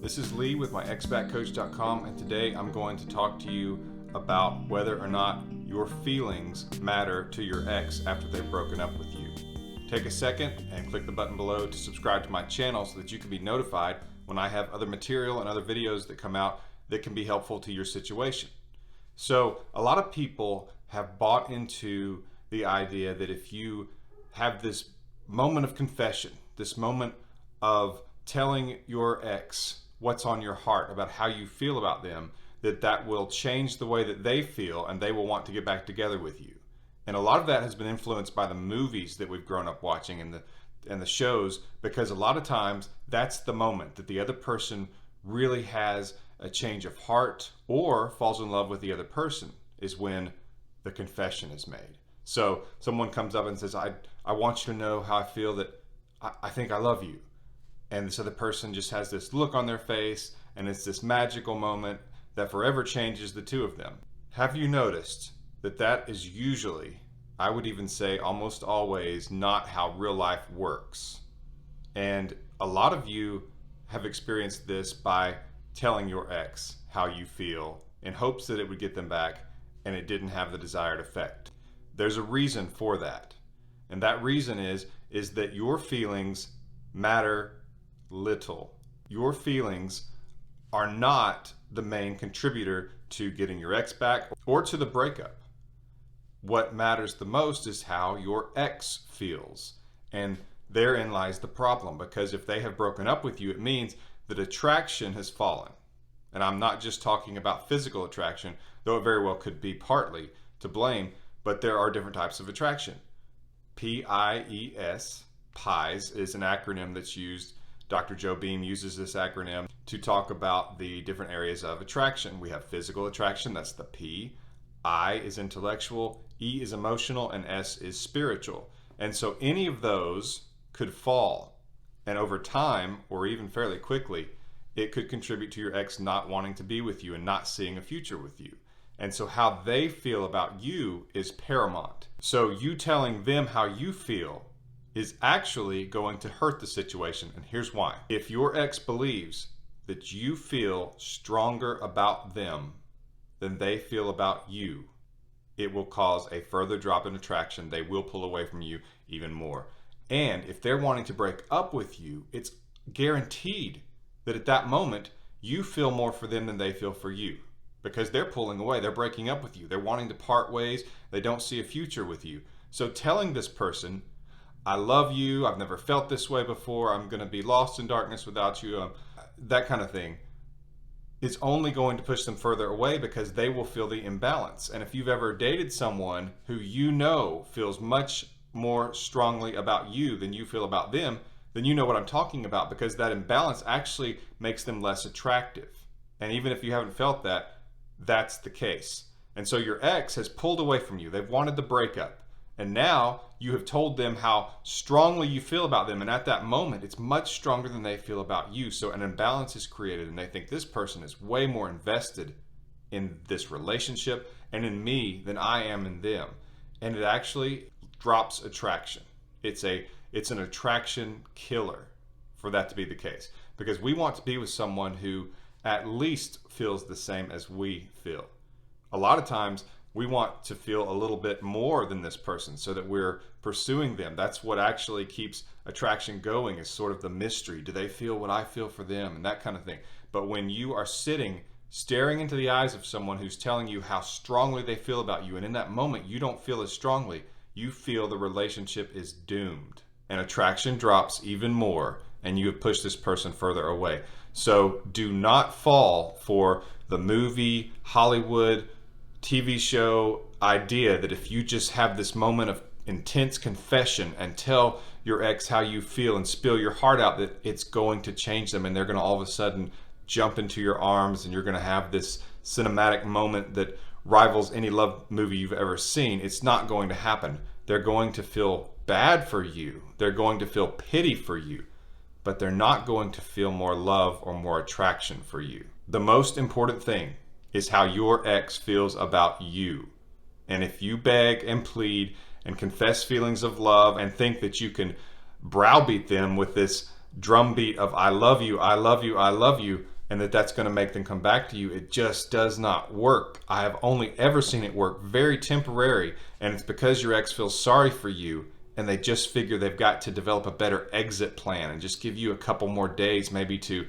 This is Lee with myexpatcoach.com, and today I'm going to talk to you about whether or not your feelings matter to your ex after they've broken up with you. Take a second and click the button below to subscribe to my channel so that you can be notified when I have other material and other videos that come out that can be helpful to your situation. So a lot of people have bought into the idea that if you have this moment of confession, this moment of telling your ex what's on your heart about how you feel about them, that will change the way that they feel and they will want to get back together with you. And a lot of that has been influenced by the movies that we've grown up watching and the shows, because a lot of times that's the moment that the other person really has a change of heart or falls in love with the other person, is when the confession is made. So someone comes up and says, I want you to know how I feel, that I think I love you. And this other person just has this look on their face, and it's this magical moment that forever changes the two of them. Have you noticed that that is usually, I would even say almost always, not how real life works? And a lot of you have experienced this by telling your ex how you feel in hopes that it would get them back, and it didn't have the desired effect. There's a reason for that. And that reason is that your feelings matter little. Your feelings are not the main contributor to getting your ex back or to the breakup. What matters the most is how your ex feels. And therein lies the problem, because if they have broken up with you, it means that attraction has fallen. And I'm not just talking about physical attraction, though it very well could be partly to blame, but there are different types of attraction. PIES, PIES, is an acronym that's used. Dr. Joe Beam uses this acronym to talk about the different areas of attraction. We have physical attraction, that's the P. I is intellectual, E is emotional, and S is spiritual. And so any of those could fall. And over time, or even fairly quickly, it could contribute to your ex not wanting to be with you and not seeing a future with you. And so how they feel about you is paramount. So you telling them how you feel is actually going to hurt the situation. And here's why. If your ex believes that you feel stronger about them than they feel about you, it will cause a further drop in attraction. They will pull away from you even more. And if they're wanting to break up with you, it's guaranteed that at that moment, you feel more for them than they feel for you, because they're pulling away. They're breaking up with you. They're wanting to part ways. They don't see a future with you. So telling this person, I love you, I've never felt this way before, I'm going to be lost in darkness without you, that kind of thing, is only going to push them further away, because they will feel the imbalance. And if you've ever dated someone who you know feels much more strongly about you than you feel about them, then you know what I'm talking about, because that imbalance actually makes them less attractive. And even if you haven't felt that, that's the case. And so your ex has pulled away from you. They've wanted the breakup. And now you have told them how strongly you feel about them. And at that moment, it's much stronger than they feel about you. So an imbalance is created, and they think this person is way more invested in this relationship and in me than I am in them. And it actually drops attraction. It's an attraction killer for that to be the case, because we want to be with someone who at least feels the same as we feel. A lot of times we want to feel a little bit more than this person so that we're pursuing them. That's what actually keeps attraction going, is sort of the mystery. Do they feel what I feel for them, and that kind of thing. But when you are staring into the eyes of someone who's telling you how strongly they feel about you, and in that moment you don't feel as strongly, you feel the relationship is doomed. And attraction drops even more, and you have pushed this person further away. So do not fall for the movie, Hollywood, TV show idea that if you just have this moment of intense confession and tell your ex how you feel and spill your heart out, that it's going to change them, and they're going to all of a sudden jump into your arms, and you're going to have this cinematic moment that rivals any love movie you've ever seen. It's not going to happen. They're going to feel bad for you. They're going to feel pity for you, but they're not going to feel more love or more attraction for you. The most important thing is how your ex feels about you. And if you beg and plead and confess feelings of love and think that you can browbeat them with this drumbeat of I love you, I love you, I love you, and that's going to make them come back to you. It just does not work. I have only ever seen it work very temporary, and it's because your ex feels sorry for you and they just figure they've got to develop a better exit plan and just give you a couple more days maybe to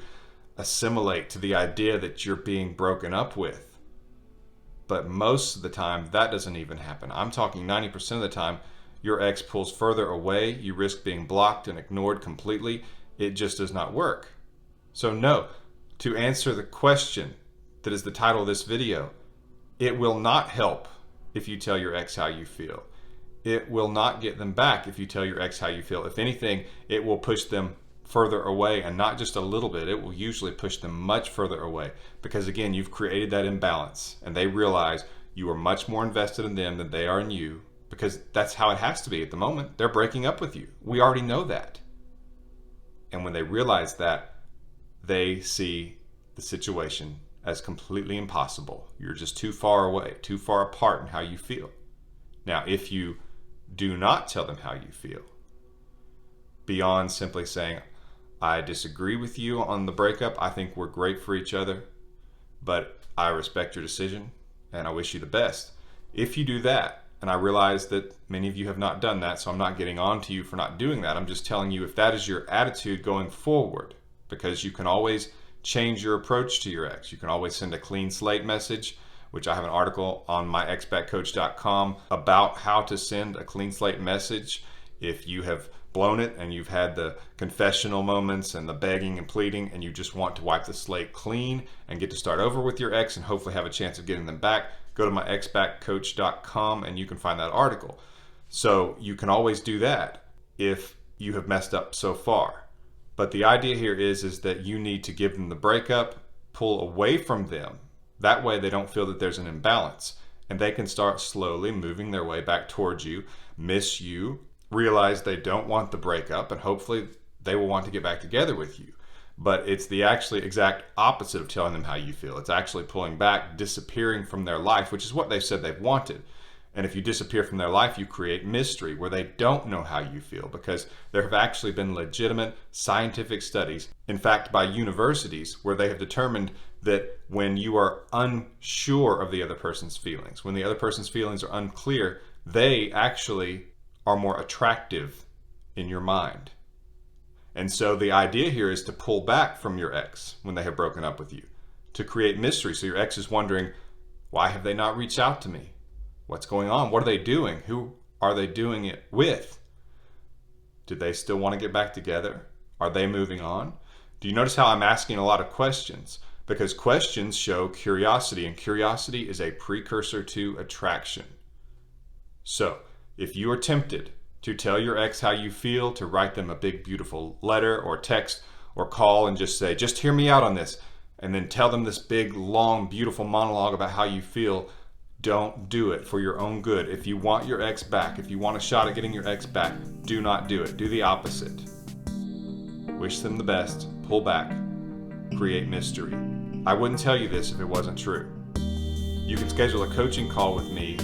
assimilate to the idea that you're being broken up with. But most of the time, that doesn't even happen. I'm talking 90% of the time, your ex pulls further away, you risk being blocked and ignored completely. It just does not work. So no, to answer the question that is the title of this video, it will not help if you tell your ex how you feel. It will not get them back if you tell your ex how you feel. If anything, it will push them further away, and not just a little bit. It will usually push them much further away because, again, you've created that imbalance and they realize you are much more invested in them than they are in you, because that's how it has to be at the moment. They're breaking up with you. We already know that. And when they realize that, they see the situation as completely impossible. You're just too far away, too far apart in how you feel. Now, if you do not tell them how you feel, beyond simply saying, I disagree with you on the breakup, I think we're great for each other, but I respect your decision and I wish you the best. If you do that, and I realize that many of you have not done that, so I'm not getting on to you for not doing that. I'm just telling you, if that is your attitude going forward, because you can always change your approach to your ex. You can always send a clean slate message, which I have an article on myexpatcoach.com about how to send a clean slate message if you have blown it and you've had the confessional moments and the begging and pleading and you just want to wipe the slate clean and get to start over with your ex and hopefully have a chance of getting them back. Go to myexpatcoach.com and you can find that article. So you can always do that if you have messed up so far. But the idea here is that you need to give them the breakup, pull away from them. That way they don't feel that there's an imbalance and they can start slowly moving their way back towards you, miss you, realize they don't want the breakup, and hopefully they will want to get back together with you. But it's the actually exact opposite of telling them how you feel. It's actually pulling back, disappearing from their life, which is what they've said they've wanted. And if you disappear from their life, you create mystery where they don't know how you feel, because there have actually been legitimate scientific studies, in fact by universities, where they have determined that when you are unsure of the other person's feelings, when the other person's feelings are unclear, they actually are more attractive in your mind. And so the idea here is to pull back from your ex when they have broken up with you, to create mystery. So your ex is wondering, why have they not reached out to me? What's going on? What are they doing? Who are they doing it with? Do they still want to get back together? Are they moving on? Do you notice how I'm asking a lot of questions? Because questions show curiosity, and curiosity is a precursor to attraction. So if you are tempted to tell your ex how you feel, to write them a big beautiful letter or text or call and just say, just hear me out on this, and then tell them this big, long, beautiful monologue about how you feel, don't do it for your own good. If you want your ex back, if you want a shot at getting your ex back, do not do it. Do the opposite. Wish them the best, pull back, create mystery. I wouldn't tell you this if it wasn't true. You can schedule a coaching call with me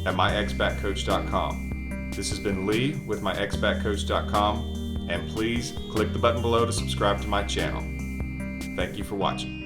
at myexpatcoach.com. This has been Lee with myexpatcoach.com, and please click the button below to subscribe to my channel. Thank you for watching.